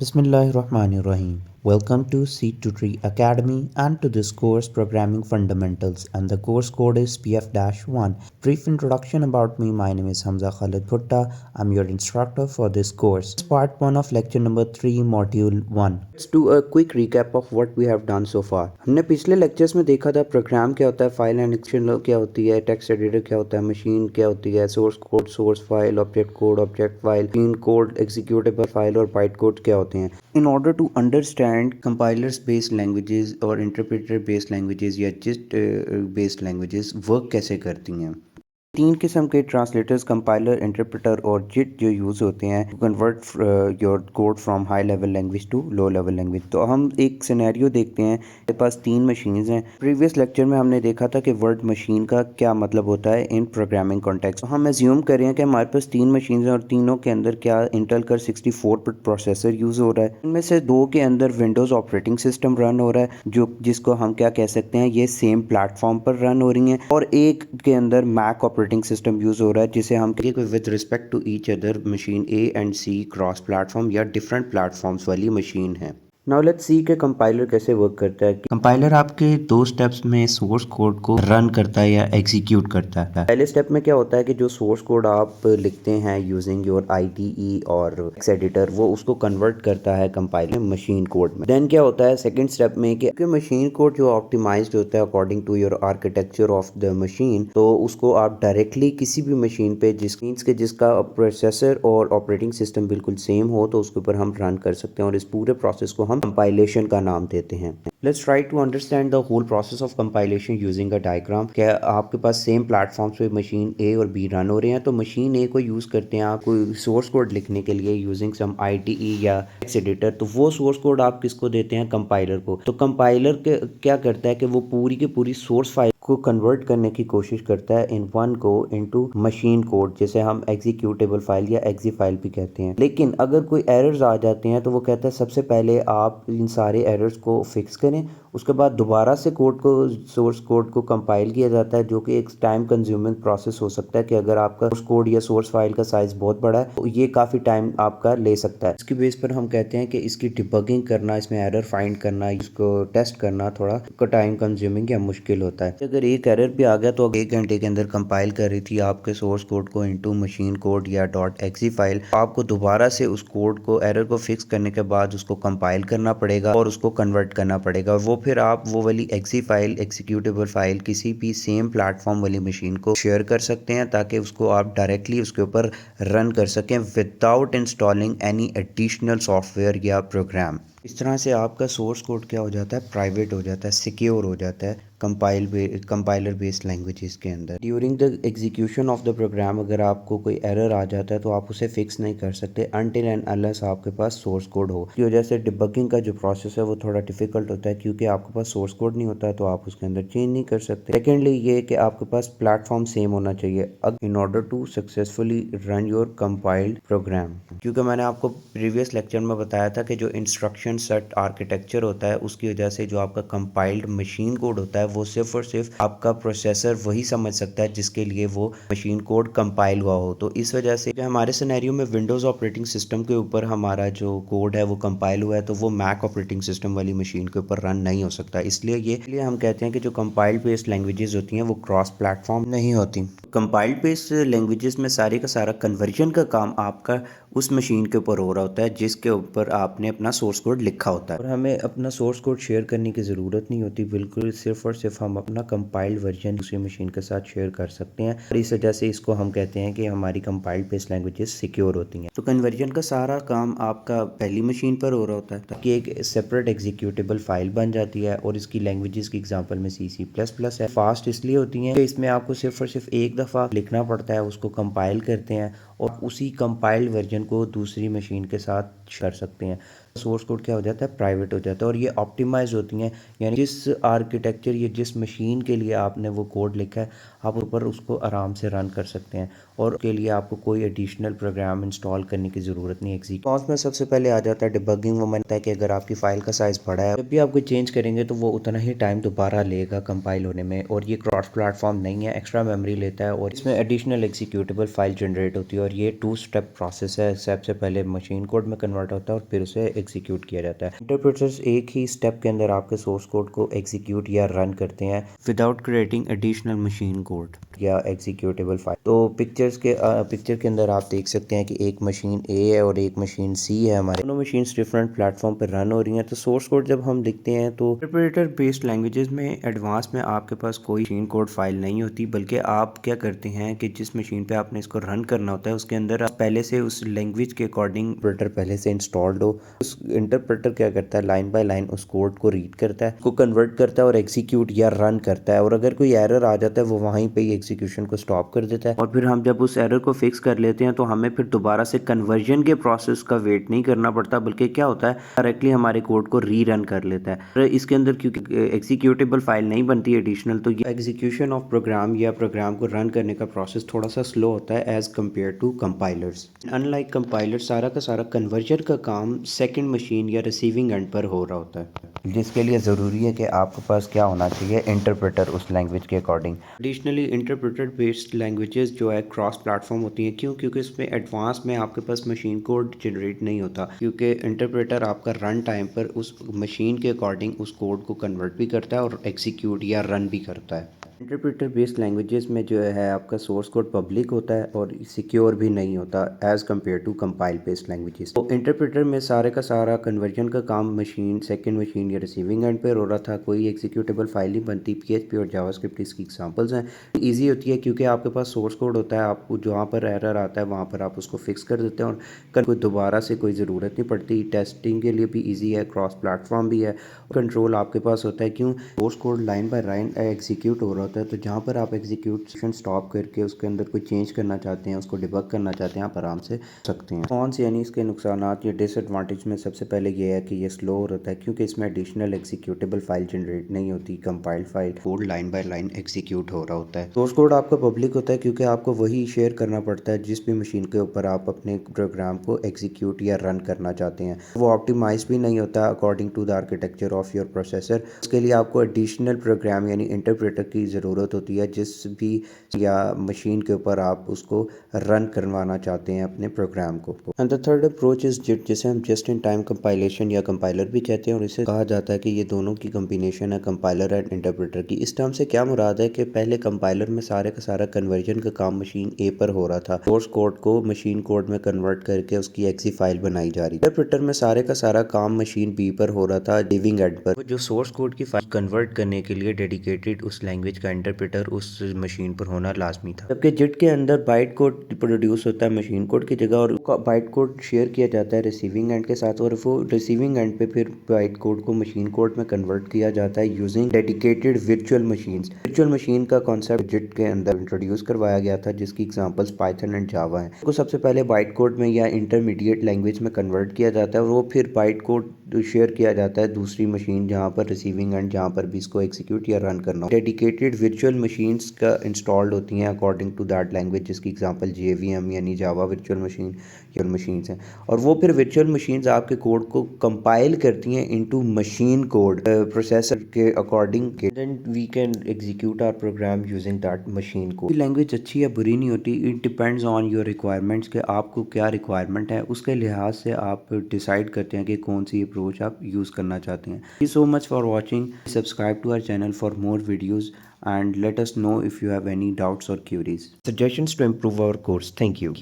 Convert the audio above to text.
Bismillahirrahmanirrahim. Welcome to Seed to Tree Academy and to this course Programming Fundamentals, and the course code is PF-1. Brief introduction about me. My name is Hamza Khalid Bhutta. I'm your instructor for this course. It's part 1 of lecture number 3 module 1. Let's do a quick recap of what we have done so far. हमने पिछले lectures में देखा था programme क्या होता है, file and extension क्या होती है, टेक्स्ट एडिटर क्या होता है, मशीन क्या होती है, source code, source file, object file, machine code, executable file और बाइट कोड क्या होते हैं. In order to understand compilers based languages और interpreter based languages या gist based languages वर्क कैसे करती हैं. 3 किस्म के ट्रांसलेटर्स कंपाइलर, इंटरप्रेटर और जिट जो यूज़ होते हैं to convert your code from high level language to low level language. तो हम एक सिनेरियो देखते हैं. मेरे पास 3 मशीन्स हैं. प्रीवियस लेक्चर में हमने देखा था कि वर्ड मशीन का क्या मतलब होता है इन प्रोग्रामिंग कॉन्टेक्स्ट. तो हम एज्यूम करें कि हमारे पास 3 मशीन्स हैं और तीनों के अंदर क्या इंटेल कर 64 बिट प्रोसेसर यूज़ हो रहा है. इनमें से 2 के अंदर विंडोज़ ऑपरेटिंग सिस्टम रन हो रहा है जो जिसको हम क्या कह सकते हैं, ये सेम प्लेटफॉर्म पर रन हो रही हैं, और एक के अंदर मैक ऑपरेटिंग सिस्टम यूज़ हो रहा है जिसे हम कहेंगे with respect to each other machine A and C cross platform या डिफरेंट प्लेटफॉर्म्स वाली मशीन है. नाउ लेट्स सी के कंपाइलर कैसे वर्क करता है. कंपाइलर आपके 2 स्टेप्स में सोर्स कोड को रन करता है या एग्जीक्यूट करता है. पहले स्टेप में क्या होता है कि जो सोर्स कोड आप लिखते हैं यूजिंग योर आईडीई और टेक्स्ट एडिटर, वो उसको कन्वर्ट करता है कंपाइलर मशीन कोड में. देन क्या होता है सेकंड स्टेप में कि मशीन कोड जो ऑप्टिमाइज्ड होता है according to your architecture of the machine, तो उसको आप डायरेक्टली किसी भी मशीन पे जिसका प्रोसेसर और ऑपरेटिंग सिस्टम बिल्कुल सेम हो तो उसके ऊपर हम रन कर सकते हैं, और इस पूरे प्रोसेस को हम कंपाइलेशन का नाम देते हैं. Let's try to understand the whole process of compilation using a diagram. क्या आपके पास सेम प्लेटफॉर्म्स पे मशीन ए और बी रन हो रहे हैं, तो मशीन ए को यूज़ करते हैं आप कोई सोर्स कोड लिखने के लिए यूजिंग सम आईडीई या टेक्स्ट एडिटर. तो वो सोर्स कोड आप किसको देते हैं, कंपाइलर को. तो कंपाइलर क्या करता है कि वो पूरी की पूरी सोर्स फाइल को कन्वर्ट करने की कोशिश करता है इन वन को इनटू मशीन कोड, जिसे हम एग्जीक्यूटेबल फाइल या एग्जी फाइल भी कहते हैं. लेकिन अगर कोई एरर्स आ जाते हैं तो वो कहता है सबसे पहले आप इन सारे एरर्स को फिक्स करें, उसके बाद दोबारा से सोर्स कोड को कंपाइल किया जाता है, जो कि एक टाइम कंज्यूमिंग प्रोसेस हो सकता है कि अगर आपका सोर्स कोड या सोर्स फाइल का साइज बहुत बड़ा है तो ये काफ़ी टाइम आपका ले सकता है. इसकी बेस पर हम कहते हैं कि इसकी डिबगिंग करना, इसमें एरर फाइंड करना, इसको टेस्ट करना थोड़ा टाइम कंज्यूमिंग या मुश्किल होता है. अगर एक एरर भी आ गया तो 1 घंटे के अंदर कंपाइल कर रही थी आपके सोर्स कोड को इनटू मशीन कोड या .exe फाइल, आपको दोबारा से उस कोड को एरर को फिक्स करने के बाद उसको कंपाइल करना पड़ेगा और उसको कन्वर्ट करना पड़ेगा. वो फिर आप वो वाली exe फाइल, एग्जीक्यूटेबल फाइल किसी भी सेम प्लेटफॉर्म वाली मशीन को शेयर कर सकते हैं ताकि उसको आप डायरेक्टली उसके ऊपर रन कर सकें without installing any additional software या प्रोग्राम. इस तरह से आपका सोर्स कोड क्या हो जाता है, प्राइवेट हो जाता है, सिक्योर हो जाता है कंपाइलर बेस्ड लैंग्वेजेस के अंदर. During the execution of the program अगर आपको कोई एरर आ जाता है तो आप उसे फिक्स नहीं कर सकते अनटिल एंड अनलेस आपके पास सोर्स कोड हो. इसकी वजह से डिबगिंग का जो प्रोसेस है वो थोड़ा डिफिकल्ट होता है क्योंकि आपके पास सोर्स कोड नहीं होता तो आप उसके अंदर चेंज नहीं कर सकते. सेकेंडली ये कि आपके पास प्लेटफॉर्म सेम होना चाहिए in order to successfully run your compiled program. क्योंकि मैंने आपको प्रीवियस लेक्चर में बताया था कि जो इंस्ट्रक्शन सेट आर्किटेक्चर होता है उसकी वजह से जो आपका कंपाइल्ड मशीन कोड होता है वो सिर्फ और सिर्फ आपका प्रोसेसर वही समझ सकता है जिसके लिए वो मशीन कोड कंपाइल हुआ हो. तो इस वजह से हमारे सिनेरियो में विंडोज़ ऑपरेटिंग सिस्टम के ऊपर हमारा जो कोड है वो कंपाइल हुआ है तो वो मैक ऑपरेटिंग सिस्टम वाली मशीन के ऊपर रन नहीं हो सकता. इसलिए हम कहते हैं कि जो कंपाइल्ड बेस्ड लैंग्वेजेस होती हैं वो क्रॉस प्लेटफॉर्म नहीं होती. कंपाइल्ड बेस्ड लैंग्वेजेस में सारे का सारा कन्वर्जन का काम आपका उस मशीन के ऊपर हो रहा होता है जिसके ऊपर आपने अपना सोर्स कोड लिखा होता है, और हमें अपना सोर्स कोड शेयर करने की ज़रूरत नहीं होती. बिल्कुल सिर्फ और सिर्फ हम अपना कंपाइल्ड वर्जन दूसरी मशीन के साथ शेयर कर सकते हैं, और इस वजह से इसको हम कहते हैं कि हमारी कंपाइल्ड बेस्ड लैंग्वेजेस सिक्योर होती हैं. तो कन्वर्जन का सारा काम आपका पहली मशीन पर हो रहा होता है ताकि एक सेपरेट एग्जीक्यूटेबल फाइल बन जाती है, और इसकी लैंग्वेजेस की एग्जांपल में C++ है. फास्ट इसलिए होती हैं कि इसमें आपको सिर्फ और सिर्फ एक दफ़ा लिखना पड़ता है, उसको कंपाइल करते हैं और उसी कंपाइल्ड वर्जन को दूसरी मशीन के साथ कर सकते हैं. सोर्स कोड क्या हो जाता है, प्राइवेट हो जाता है, और ये ऑप्टिमाइज होती हैं. यानी जिस आर्किटेक्चर या जिस मशीन के लिए आपने वो कोड लिखा है आप ऊपर उसको आराम से रन कर सकते हैं. और उसके लिए आपको कोई एडिशनल प्रोग्राम इंस्टॉल करने की ज़रूरत नहीं है। कॉन्स में सबसे पहले आ जाता है डिबगिंग। वो मानता है कि अगर आपकी फ़ाइल का साइज़ बड़ा है, जब भी आप कोई चेंज करेंगे तो वो उतना ही टाइम दोबारा लेगा कंपाइल होने में, और ये क्रॉस प्लेटफॉर्म नहीं है, एक्स्ट्रा मेमोरी लेता है और इसमें एडिशनल एग्जीक्यूटेबल फाइल जनरेट होती है। और ये 2 स्टेप प्रोसेस है। सबसे पहले मशीन कोड में कन्वर्ट होता है और फिर उसे एग्जीक्यूट किया जाता है। इंटरप्रेटर्स एक ही स्टेप के अंदर आपके सोर्स कोड को एग्जीक्यूट या रन करते हैं without creating additional machine code या एग्जीक्यूटेबल फाइल। तो पिक्चर के अंदर आप देख सकते हैं कि एक मशीन ए है और एक मशीन सी है। हमारे दोनों मशीन डिफरेंट प्लेटफॉर्म पर रन हो रही हैं। तो सोर्स कोड जब हम लिखते हैं तो इंटरप्रेटर बेस्ड लैंग्वेजेस में एडवांस में आपके पास कोई मशीन कोड फाइल नहीं होती, बल्कि आप क्या करते हैं कि जिस मशीन पे आपने इसको रन करना होता है उसके अंदर आप पहले से उस लैंग्वेज के अकॉर्डिंग इंटरप्रेटर पहले से इंस्टॉल्ड हो। उस इंटरप्रेटर क्या करता है, लाइन बाय लाइन उस कोड को रीड करता है, को कन्वर्ट करता है और एग्जीक्यूट या रन करता है। और अगर कोई एरर आ जाता है वो वहीं पे ही एग्जीक्यूशन को स्टॉप कर देता है। और फिर हम जब उस एरर को फिक्स कर लेते हैं तो हमें फिर दोबारा से कन्वर्जन के प्रोसेस का वेट नहीं करना पड़ता, बल्कि क्या होता है डायरेक्टली हमारे कोड को री रन कर लेता है। इसके अंदर क्योंकि एग्जीक्यूटेबल फाइल नहीं बनती एडिशनल, तो ये एग्जीक्यूशन ऑफ प्रोग्राम या प्रोग्राम को रन करने का प्रोसेस थोड़ा सा स्लो होता है as compared to compilers. Unlike compiler सारा का सारा कन्वर्जन का काम सेकेंड मशीन या रिसीविंग एंड पर हो रहा होता है, जिसके लिए ज़रूरी है कि आपके पास क्या होना चाहिए, इंटरप्रेटर उस लैंग्वेज के according. Additionally interpreter based languages जो है क्रॉस प्लेटफॉर्म होती हैं। क्यों? क्योंकि इसमें एडवांस में आपके पास मशीन कोड जनरेट नहीं होता, क्योंकि इंटरप्रेटर आपका रन टाइम पर उस मशीन के अकॉर्डिंग उस कोड को कन्वर्ट भी करता है और एग्जीक्यूट या रन भी करता है। इंटरप्रेटर बेस्ड लैंग्वेजेस में जो है आपका सोर्स कोड पब्लिक होता है और सिक्योर भी नहीं होता as compared to compile based languages. तो इंटरप्रेटर में सारे का सारा कन्वर्जन का काम मशीन सेकंड मशीन या रिसीविंग एंड पर हो रहा था। कोई एग्जीक्यूटेबल फाइल नहीं बनती। PHP और जावास्क्रिप्ट इसकी एग्जांपल्स हैं। ईजी होती है क्योंकि आपके पास सोर्स कोड होता है, आपको जहाँ पर एरर आता है वहाँ पर आप उसको फिक्स कर देते हैं और कोई दोबारा से कोई ज़रूरत नहीं पड़ती। टेस्टिंग के लिए भी ईजी है, क्रॉस प्लेटफॉर्म भी है, कंट्रोल आपके पास होता है। क्यों? Source code line by line execute हो रहा होता है, तो जहाँ पर आप एग्जीक्यूशन स्टॉप करके उसके अंदर कोई चेंज करना चाहते हैं, उसको डिबग करना चाहते हैं, आप आराम से सकते हैं। कौन यानी इसके नुकसानात या डिसएडवांटेज में सबसे पहले ये है कि ये स्लो होता है क्योंकि इसमें एडिशनल एग्जीक्यूटेबल फाइल जनरेट नहीं होती। Compile file code line by line execute हो रहा होता है। सोर्स कोड आपका पब्लिक होता है क्योंकि आपको वही शेयर करना पड़ता है जिस भी मशीन के ऊपर आप अपने प्रोग्राम को एग्जीक्यूट या रन करना चाहते हैं। वो ऑप्टिमाइज भी नहीं होता according to the architecture of your processor. उसके लिए आपको एडिशनल प्रोग्राम यानी इंटरप्रेटर की ज़रूरत होती है जिस भी या मशीन के ऊपर आप उसको रन करवाना चाहते हैं अपने प्रोग्राम को। And the third approach is JIT, जिसे हम जस्ट इन टाइम कंपाइलेशन या कंपाइलर भी कहते हैं, और इसे कहा जाता है कि ये दोनों की कम्बिनेशन है, कंपाइलर एंड इंटरप्रेटर की। इस टर्म से क्या मुराद है कि पहले कंपाइलर में सारे का सारा कन्वर्जन का काम मशीन ए पर हो रहा था, सोर्स कोड को मशीन कोड में कन्वर्ट करके उसकी एक्सी फाइल बनाई जा रही थी। इंटरप्रेटर में सारे का सारा काम मशीन बी पर हो रहा था, लिविंग एंड पर, जो सोर्स कोड की फाइल कन्वर्ट करने के लिए डेडिकेटेड उस लैंग्वेज का इंटरप्रेटर उस मशीन पर होना लाजमी था। जबकि जिट के अंदर बाइट कोड प्रोड्यूस होता है मशीन कोड की जगह, और बाइट कोड शेयर किया जाता है रिसीविंग एंड के साथ, और वो रिसीविंग एंड पे फिर बाइट कोड को मशीन कोड में कन्वर्ट किया जाता है using dedicated virtual machines. Virtual machine का कॉन्सेप्ट जिट के अंदर इंट्रोड्यूस करवाया गया था, जिसकी एग्जांपल्स पाइथन एंड जावा हैं। उसको सबसे पहले बाइट कोड में या इंटरमीडिएट लैंग्वेज में कन्वर्ट किया जाता है और वो फिर बाइट कोड शेयर किया जाता है दूसरी मशीन जहाँ पर रिसीविंग एंड जहाँ पर भी इसको एग्जीक्यूट या रन करना हो। डेडिकेटेड वर्चुअल मशीन्स का इंस्टॉल्ड होती हैं अकॉर्डिंग टू दैट लैंग्वेज, जिसकी एग्जांपल JVM यानी जावा वर्चुअल मशीन या मशीन्स हैं। और वो फिर वर्चुअल मशीन्स आपके कोड को कंपाइल करती हैं इनटू मशीन कोड प्रोसेसर के according, then we can execute our program using that machine code. Language अच्छी या बुरी नहीं होती, it depends on your requirements के आपको क्या रिक्वायरमेंट है, उसके लिहाज से आप डिसाइड करते हैं कि कौन सी अप्रोच आप यूज़ करना चाहते हैं। Thank you so much for watching, subscribe to our channel for more videos and let us know if you have any doubts or queries, suggestions to improve our course. Thank you.